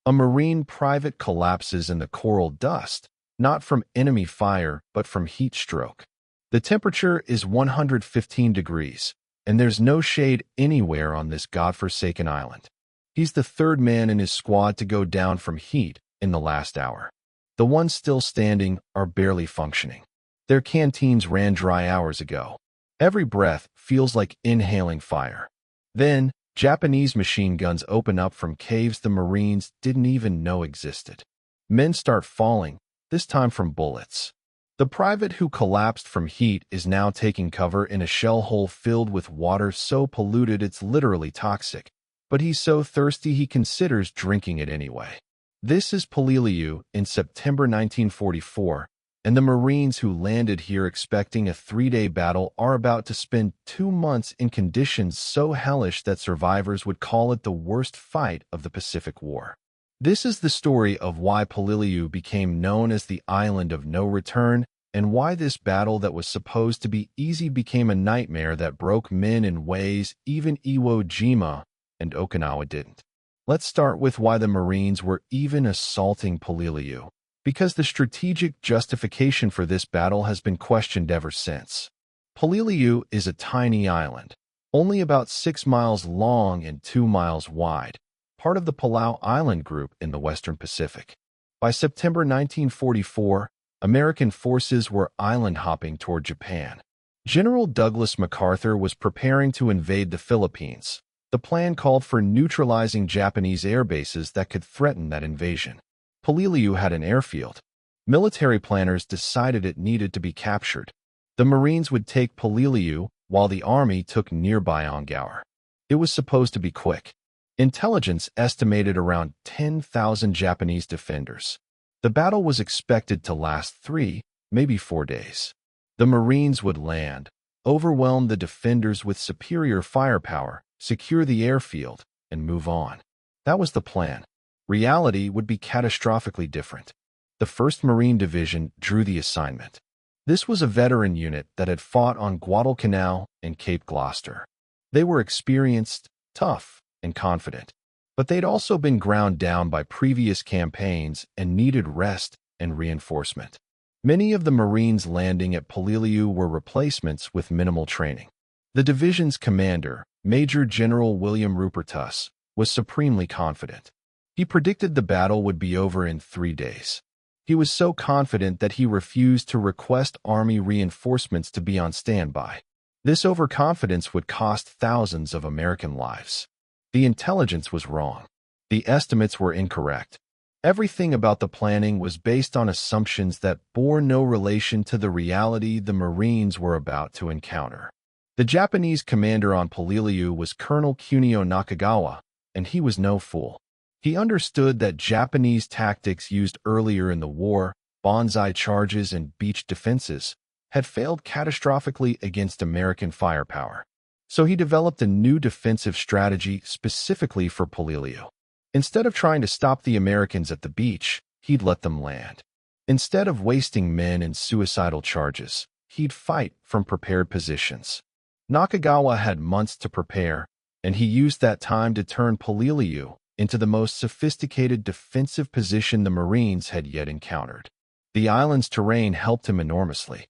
A Marine private collapses in the coral dust, not from enemy fire, but from heat stroke. The temperature is 115 degrees, and there's no shade anywhere on this godforsaken island. He's the third man in his squad to go down from heat in the last hour. The ones still standing are barely functioning. Their canteens ran dry hours ago. Every breath feels like inhaling fire. Then, Japanese machine guns open up from caves the Marines didn't even know existed. Men start falling, this time from bullets. The private who collapsed from heat is now taking cover in a shell hole filled with water so polluted it's literally toxic, but he's so thirsty he considers drinking it anyway. This is Peleliu in September 1944, and the Marines who landed here expecting a 3-day battle are about to spend 2 months in conditions so hellish that survivors would call it the worst fight of the Pacific War. This is the story of why Peleliu became known as the Island of No Return, and why this battle that was supposed to be easy became a nightmare that broke men in ways even Iwo Jima and Okinawa didn't. Let's start with why the Marines were even assaulting Peleliu, because the strategic justification for this battle has been questioned ever since. Peleliu is a tiny island, only about 6 miles long and 2 miles wide, part of the Palau Island group in the Western Pacific. By September 1944, American forces were island-hopping toward Japan. General Douglas MacArthur was preparing to invade the Philippines. The plan called for neutralizing Japanese air bases that could threaten that invasion. Peleliu had an airfield. Military planners decided it needed to be captured. The Marines would take Peleliu, while the Army took nearby Angaur. It was supposed to be quick. Intelligence estimated around 10,000 Japanese defenders. The battle was expected to last 3, maybe 4 days. The Marines would land, overwhelm the defenders with superior firepower, secure the airfield, and move on. That was the plan. Reality would be catastrophically different. The 1st Marine Division drew the assignment. This was a veteran unit that had fought on Guadalcanal and Cape Gloucester. They were experienced, tough, and confident, but they'd also been ground down by previous campaigns and needed rest and reinforcement. Many of the Marines landing at Peleliu were replacements with minimal training. The division's commander, Major General William Rupertus, was supremely confident. He predicted the battle would be over in 3 days. He was so confident that he refused to request Army reinforcements to be on standby. This overconfidence would cost thousands of American lives. The intelligence was wrong. The estimates were incorrect. Everything about the planning was based on assumptions that bore no relation to the reality the Marines were about to encounter. The Japanese commander on Peleliu was Colonel Kunio Nakagawa, and he was no fool. He understood that Japanese tactics used earlier in the war, banzai charges and beach defenses, had failed catastrophically against American firepower. So he developed a new defensive strategy specifically for Peleliu. Instead of trying to stop the Americans at the beach, he'd let them land. Instead of wasting men in suicidal charges, he'd fight from prepared positions. Nakagawa had months to prepare, and he used that time to turn Peleliu into the most sophisticated defensive position the Marines had yet encountered. The island's terrain helped him enormously.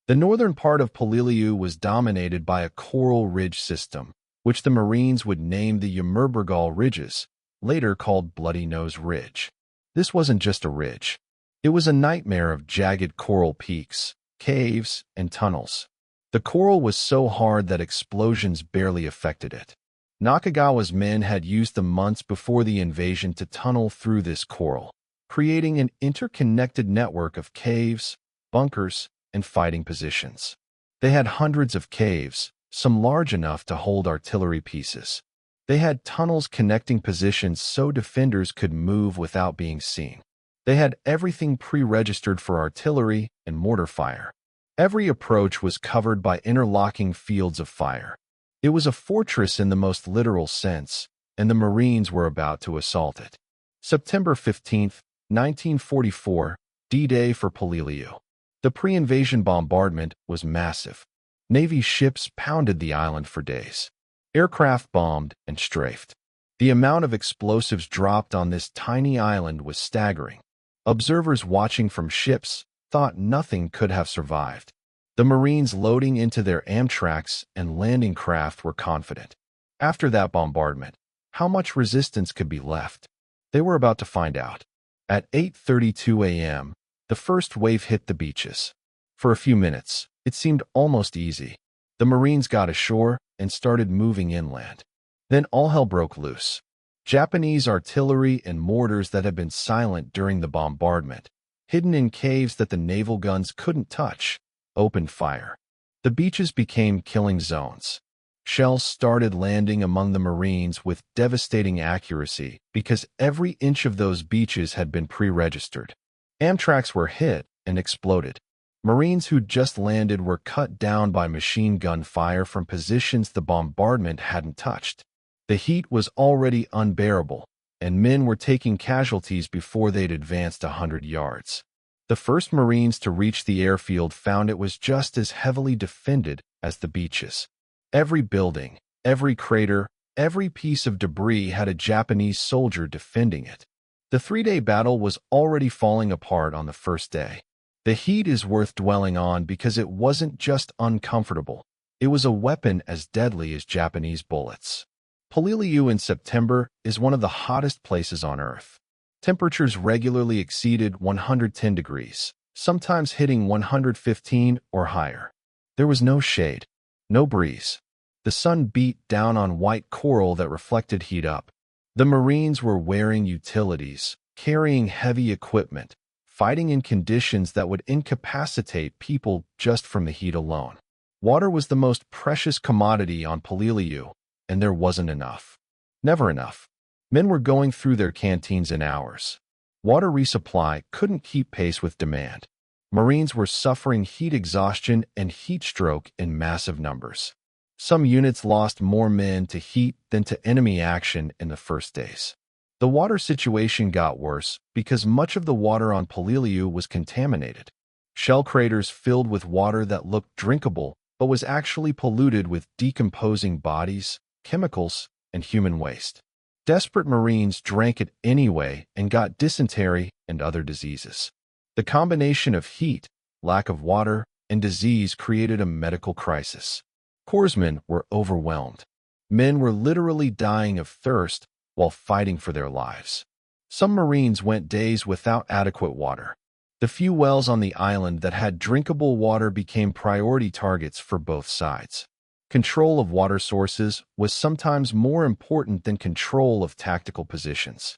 The northern part of Peleliu was dominated by a coral ridge system, which the Marines would name the Ymerbergal Ridges, later called Bloody Nose Ridge. This wasn't just a ridge. It was a nightmare of jagged coral peaks, caves, and tunnels. The coral was so hard that explosions barely affected it. Nakagawa's men had used the months before the invasion to tunnel through this coral, creating an interconnected network of caves, bunkers, and fighting positions. They had hundreds of caves, some large enough to hold artillery pieces. They had tunnels connecting positions so defenders could move without being seen. They had everything pre-registered for artillery and mortar fire. Every approach was covered by interlocking fields of fire. It was a fortress in the most literal sense, and the Marines were about to assault it. September 15, 1944, D-Day for Peleliu. The pre-invasion bombardment was massive. Navy ships pounded the island for days. Aircraft bombed and strafed. The amount of explosives dropped on this tiny island was staggering. Observers watching from ships thought nothing could have survived. The Marines loading into their Amtraks and landing craft were confident. After that bombardment, how much resistance could be left? They were about to find out. At 8:32 a.m., the first wave hit the beaches. For a few minutes, it seemed almost easy. The Marines got ashore and started moving inland. Then all hell broke loose. Japanese artillery and mortars that had been silent during the bombardment, hidden in caves that the naval guns couldn't touch, opened fire. The beaches became killing zones. Shells started landing among the Marines with devastating accuracy because every inch of those beaches had been pre-registered. Amtraks were hit and exploded. Marines who'd just landed were cut down by machine gun fire from positions the bombardment hadn't touched. The heat was already unbearable, and men were taking casualties before they'd advanced 100 yards. The first Marines to reach the airfield found it was just as heavily defended as the beaches. Every building, every crater, every piece of debris had a Japanese soldier defending it. The three-day battle was already falling apart on the first day. The heat is worth dwelling on because it wasn't just uncomfortable. It was a weapon as deadly as Japanese bullets. Peleliu in September is one of the hottest places on Earth. Temperatures regularly exceeded 110 degrees, sometimes hitting 115 or higher. There was no shade, no breeze. The sun beat down on white coral that reflected heat up. The Marines were wearing utilities, carrying heavy equipment, fighting in conditions that would incapacitate people just from the heat alone. Water was the most precious commodity on Peleliu, and there wasn't enough. Never enough. Men were going through their canteens in hours. Water resupply couldn't keep pace with demand. Marines were suffering heat exhaustion and heat stroke in massive numbers. Some units lost more men to heat than to enemy action in the first days. The water situation got worse because much of the water on Peleliu was contaminated. Shell craters filled with water that looked drinkable but was actually polluted with decomposing bodies, chemicals, and human waste. Desperate Marines drank it anyway and got dysentery and other diseases. The combination of heat, lack of water, and disease created a medical crisis. Corpsmen were overwhelmed. Men were literally dying of thirst while fighting for their lives. Some Marines went days without adequate water. The few wells on the island that had drinkable water became priority targets for both sides. Control of water sources was sometimes more important than control of tactical positions.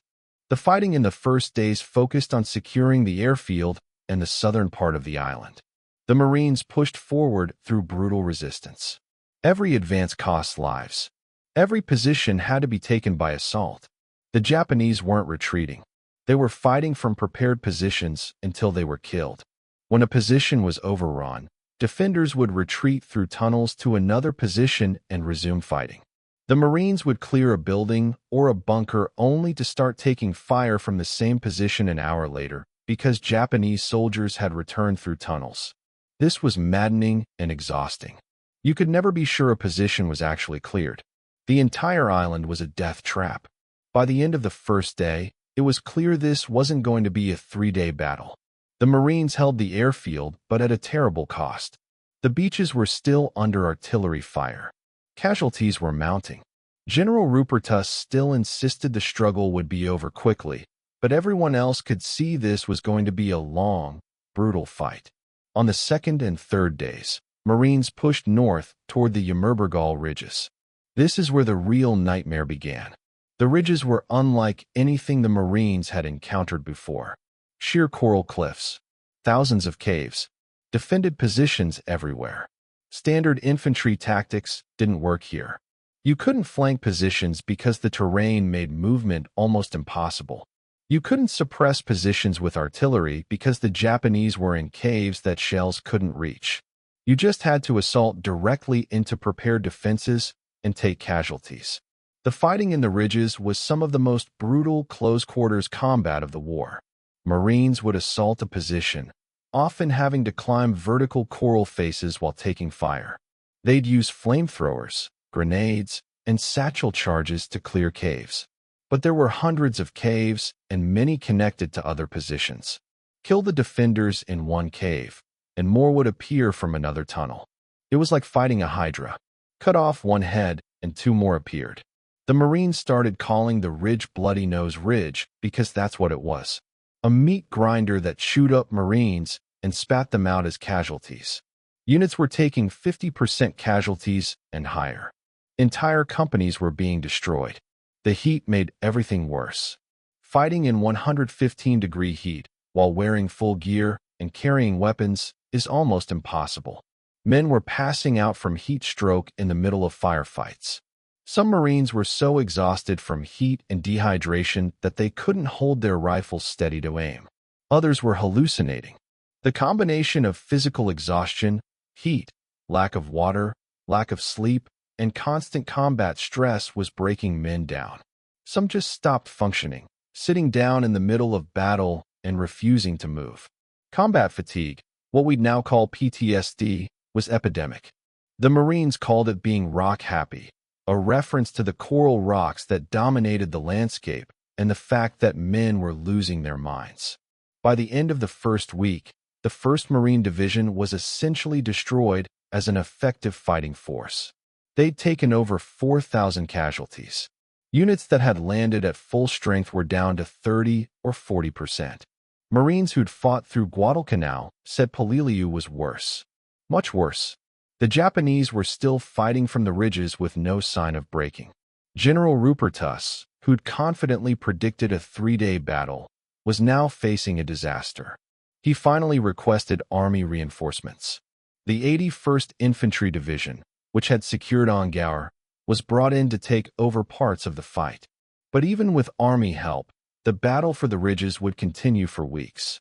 The fighting in the first days focused on securing the airfield and the southern part of the island. The Marines pushed forward through brutal resistance. Every advance cost lives. Every position had to be taken by assault. The Japanese weren't retreating. They were fighting from prepared positions until they were killed. When a position was overrun, defenders would retreat through tunnels to another position and resume fighting. The Marines would clear a building or a bunker only to start taking fire from the same position an hour later because Japanese soldiers had returned through tunnels. This was maddening and exhausting. You could never be sure a position was actually cleared. The entire island was a death trap. By the end of the first day, it was clear this wasn't going to be a three-day battle. The Marines held the airfield, but at a terrible cost. The beaches were still under artillery fire. Casualties were mounting. General Rupertus still insisted the struggle would be over quickly, but everyone else could see this was going to be a long, brutal fight. On the second and third days, Marines pushed north toward the Ymerbergal ridges. This is where the real nightmare began. The ridges were unlike anything the Marines had encountered before. Sheer coral cliffs, thousands of caves, defended positions everywhere. Standard infantry tactics didn't work here. You couldn't flank positions because the terrain made movement almost impossible. You couldn't suppress positions with artillery because the Japanese were in caves that shells couldn't reach. You just had to assault directly into prepared defenses and take casualties. The fighting in the ridges was some of the most brutal close-quarters combat of the war. Marines would assault a position, often having to climb vertical coral faces while taking fire. They'd use flamethrowers, grenades, and satchel charges to clear caves. But there were hundreds of caves, and many connected to other positions. Kill the defenders in one cave, and more would appear from another tunnel. It was like fighting a hydra. Cut off one head, and two more appeared. The Marines started calling the ridge Bloody Nose Ridge because that's what it was. A meat grinder that chewed up Marines and spat them out as casualties. Units were taking 50% casualties and higher. Entire companies were being destroyed. The heat made everything worse. Fighting in 115-degree heat while wearing full gear and carrying weapons is almost impossible. Men were passing out from heat stroke in the middle of firefights. Some Marines were so exhausted from heat and dehydration that they couldn't hold their rifles steady to aim. Others were hallucinating. The combination of physical exhaustion, heat, lack of water, lack of sleep, and constant combat stress was breaking men down. Some just stopped functioning, sitting down in the middle of battle and refusing to move. Combat fatigue, what we'd now call PTSD, was epidemic. The Marines called it being rock-happy, a reference to the coral rocks that dominated the landscape and the fact that men were losing their minds. By the end of the first week, the 1st Marine Division was essentially destroyed as an effective fighting force. They'd taken over 4,000 casualties. Units that had landed at full strength were down to 30 or 40%. Marines who'd fought through Guadalcanal said Polilliu was worse. Much worse. The Japanese were still fighting from the ridges with no sign of breaking. General Rupertus, who'd confidently predicted a 3-day battle, was now facing a disaster. He finally requested army reinforcements. The 81st Infantry Division, which had secured Ongaur, was brought in to take over parts of the fight. But even with army help, the battle for the ridges would continue for weeks.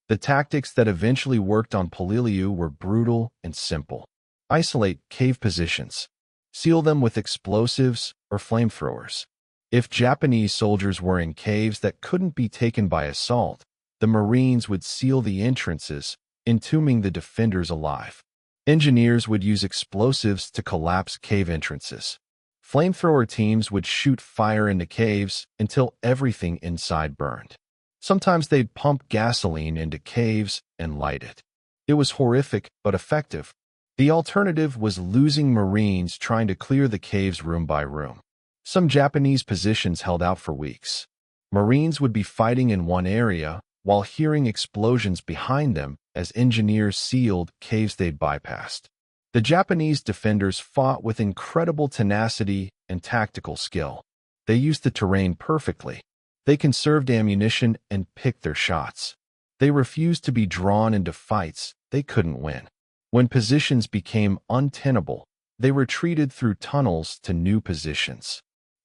The tactics that eventually worked on Polilliu were brutal and simple. Isolate cave positions. Seal them with explosives or flamethrowers. If Japanese soldiers were in caves that couldn't be taken by assault, the Marines would seal the entrances, entombing the defenders alive. Engineers would use explosives to collapse cave entrances. Flamethrower teams would shoot fire into caves until everything inside burned. Sometimes they'd pump gasoline into caves and light it. It was horrific but effective. The alternative was losing Marines trying to clear the caves room by room. Some Japanese positions held out for weeks. Marines would be fighting in one area while hearing explosions behind them as engineers sealed caves they'd bypassed. The Japanese defenders fought with incredible tenacity and tactical skill. They used the terrain perfectly. They conserved ammunition and picked their shots. They refused to be drawn into fights they couldn't win. When positions became untenable, they retreated through tunnels to new positions.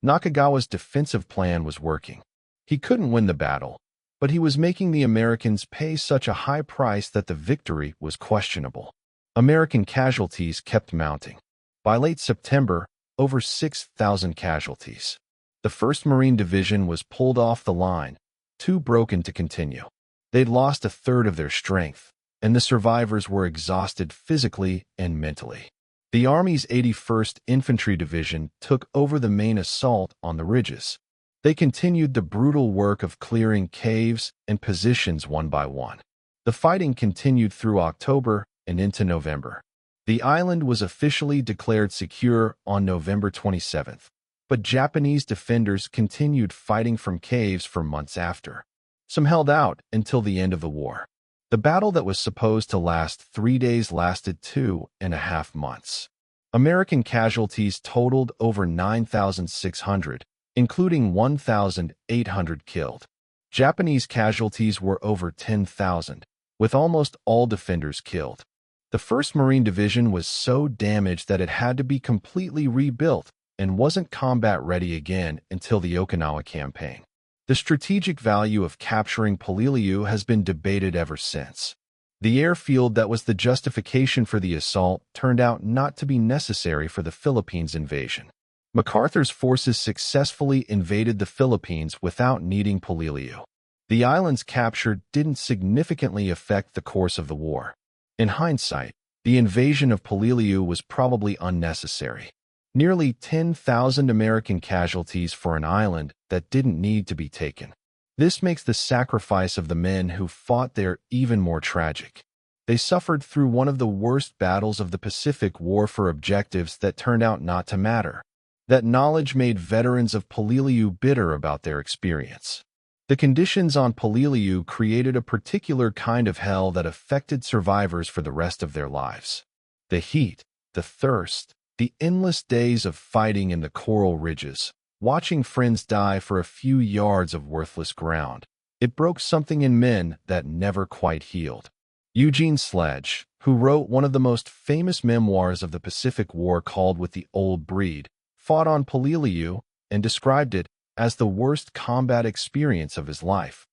Nakagawa's defensive plan was working. He couldn't win the battle, but he was making the Americans pay such a high price that the victory was questionable. American casualties kept mounting. By late September, over 6,000 casualties. The 1st Marine Division was pulled off the line, too broken to continue. They'd lost a third of their strength, and the survivors were exhausted physically and mentally. The Army's 81st Infantry Division took over the main assault on the ridges. They continued the brutal work of clearing caves and positions one by one. The fighting continued through October and into November. The island was officially declared secure on November 27th, but Japanese defenders continued fighting from caves for months after. Some held out until the end of the war. The battle that was supposed to last 3 days lasted 2.5 months. American casualties totaled over 9,600, including 1,800 killed. Japanese casualties were over 10,000, with almost all defenders killed. The 1st Marine Division was so damaged that it had to be completely rebuilt and wasn't combat ready again until the Okinawa campaign. The strategic value of capturing Polilliu has been debated ever since. The airfield that was the justification for the assault turned out not to be necessary for the Philippines invasion. MacArthur's forces successfully invaded the Philippines without needing Polilliu. The island's capture didn't significantly affect the course of the war. In hindsight, the invasion of Polilliu was probably unnecessary. Nearly 10,000 American casualties for an island that didn't need to be taken. This makes the sacrifice of the men who fought there even more tragic. They suffered through one of the worst battles of the Pacific War for objectives that turned out not to matter. That knowledge made veterans of Peleliu bitter about their experience. The conditions on Peleliu created a particular kind of hell that affected survivors for the rest of their lives. The heat, the thirst, the endless days of fighting in the coral ridges, watching friends die for a few yards of worthless ground. It broke something in men that never quite healed. Eugene Sledge, who wrote one of the most famous memoirs of the Pacific War called With the Old Breed, fought on Peleliu and described it as the worst combat experience of his life,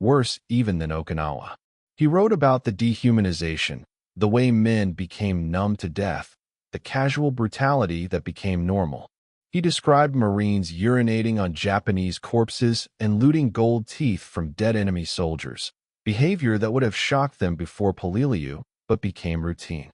worse even than Okinawa. He wrote about the dehumanization, the way men became numb to death, the casual brutality that became normal. He described Marines urinating on Japanese corpses and looting gold teeth from dead enemy soldiers, behavior that would have shocked them before Peleliu, but became routine.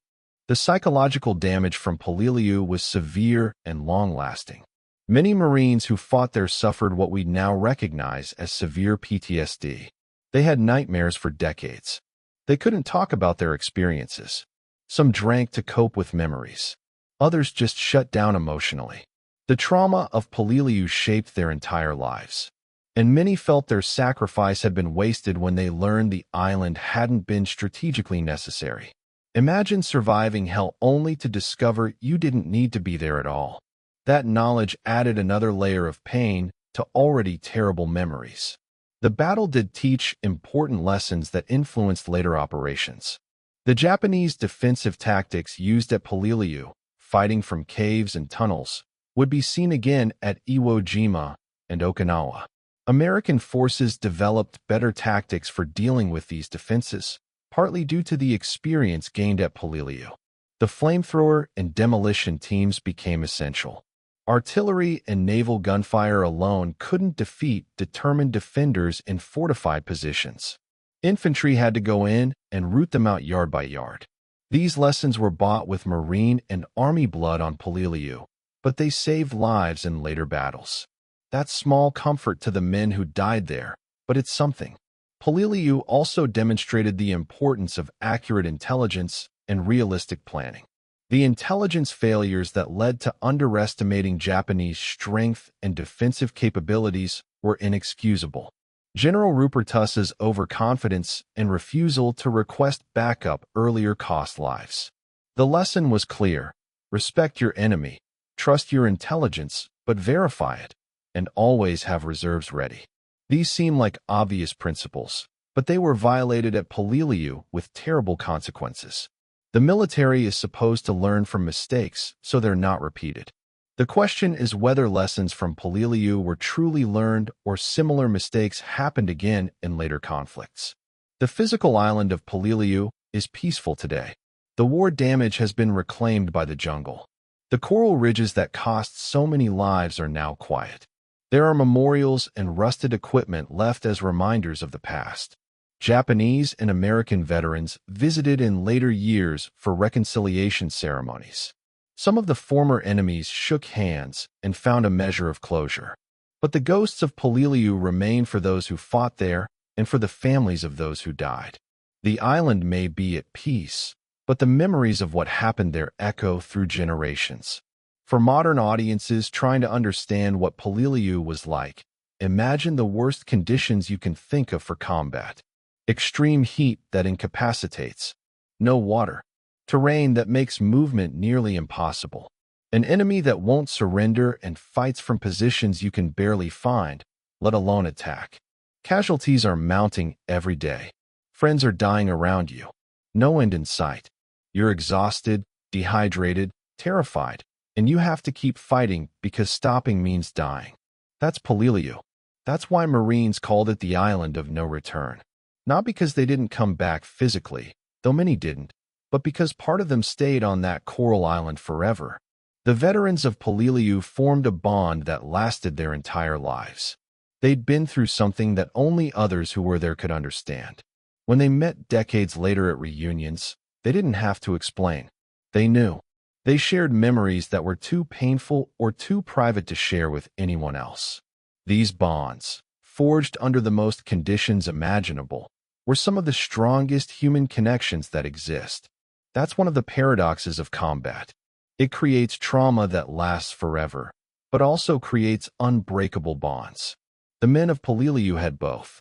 The psychological damage from Peleliu was severe and long-lasting. Many Marines who fought there suffered what we now recognize as severe PTSD. They had nightmares for decades. They couldn't talk about their experiences. Some drank to cope with memories. Others just shut down emotionally. The trauma of Peleliu shaped their entire lives. And many felt their sacrifice had been wasted when they learned the island hadn't been strategically necessary. Imagine surviving hell only to discover you didn't need to be there at all. That knowledge added another layer of pain to already terrible memories. The battle did teach important lessons that influenced later operations. The Japanese defensive tactics used at Peleliu, fighting from caves and tunnels, would be seen again at Iwo Jima and Okinawa. American forces developed better tactics for dealing with these defenses, partly due to the experience gained at Peleliu. The flamethrower and demolition teams became essential. Artillery and naval gunfire alone couldn't defeat determined defenders in fortified positions. Infantry had to go in and root them out yard by yard. These lessons were bought with Marine and Army blood on Peleliu, but they saved lives in later battles. That's small comfort to the men who died there, but it's something. Peleliu also demonstrated the importance of accurate intelligence and realistic planning. The intelligence failures that led to underestimating Japanese strength and defensive capabilities were inexcusable. General Rupertus's overconfidence and refusal to request backup earlier cost lives. The lesson was clear: respect your enemy, trust your intelligence, but verify it, and always have reserves ready. These seem like obvious principles, but they were violated at Peleliu with terrible consequences. The military is supposed to learn from mistakes so they're not repeated. The question is whether lessons from Peleliu were truly learned or similar mistakes happened again in later conflicts. The physical island of Peleliu is peaceful today. The war damage has been reclaimed by the jungle. The coral ridges that cost so many lives are now quiet. There are memorials and rusted equipment left as reminders of the past. Japanese and American veterans visited in later years for reconciliation ceremonies. Some of the former enemies shook hands and found a measure of closure. But the ghosts of Peleliu remain for those who fought there and for the families of those who died. The island may be at peace, but the memories of what happened there echo through generations. For modern audiences trying to understand what Peleliu was like, imagine the worst conditions you can think of for combat. Extreme heat that incapacitates. No water. Terrain that makes movement nearly impossible. An enemy that won't surrender and fights from positions you can barely find, let alone attack. Casualties are mounting every day. Friends are dying around you. No end in sight. You're exhausted, dehydrated, terrified, and you have to keep fighting because stopping means dying. That's Peleliu. That's why Marines called it the island of no return. Not because they didn't come back physically, though many didn't, but because part of them stayed on that coral island forever. The veterans of Peleliu formed a bond that lasted their entire lives. They'd been through something that only others who were there could understand. When they met decades later at reunions, they didn't have to explain. They knew. They shared memories that were too painful or too private to share with anyone else. These bonds, forged under the most conditions imaginable, were some of the strongest human connections that exist. That's one of the paradoxes of combat. It creates trauma that lasts forever, but also creates unbreakable bonds. The men of Peleliu had both.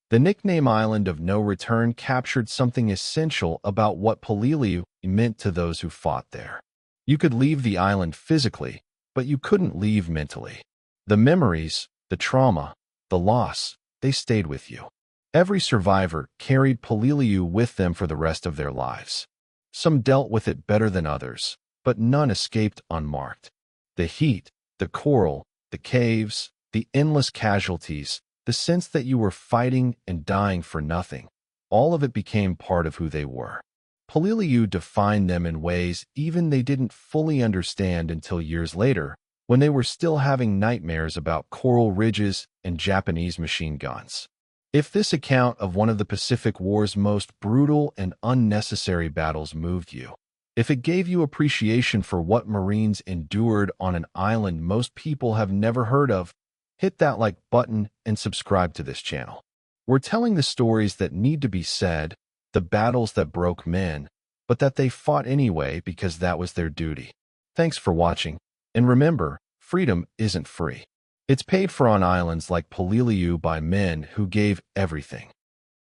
The nickname Island of No Return captured something essential about what Peleliu meant to those who fought there. You could leave the island physically, but you couldn't leave mentally. The memories, the trauma, the loss, they stayed with you. Every survivor carried Peleliu with them for the rest of their lives. Some dealt with it better than others, but none escaped unmarked. The heat, the coral, the caves, the endless casualties, the sense that you were fighting and dying for nothing, all of it became part of who they were. Peleliu defined them in ways even they didn't fully understand until years later, when they were still having nightmares about coral ridges and Japanese machine guns. If this account of one of the Pacific War's most brutal and unnecessary battles moved you, if it gave you appreciation for what Marines endured on an island most people have never heard of, hit that like button and subscribe to this channel. We're telling the stories that need to be said, the battles that broke men, but that they fought anyway because that was their duty. Thanks for watching, and remember, freedom isn't free. It's paid for on islands like Peleliu by men who gave everything.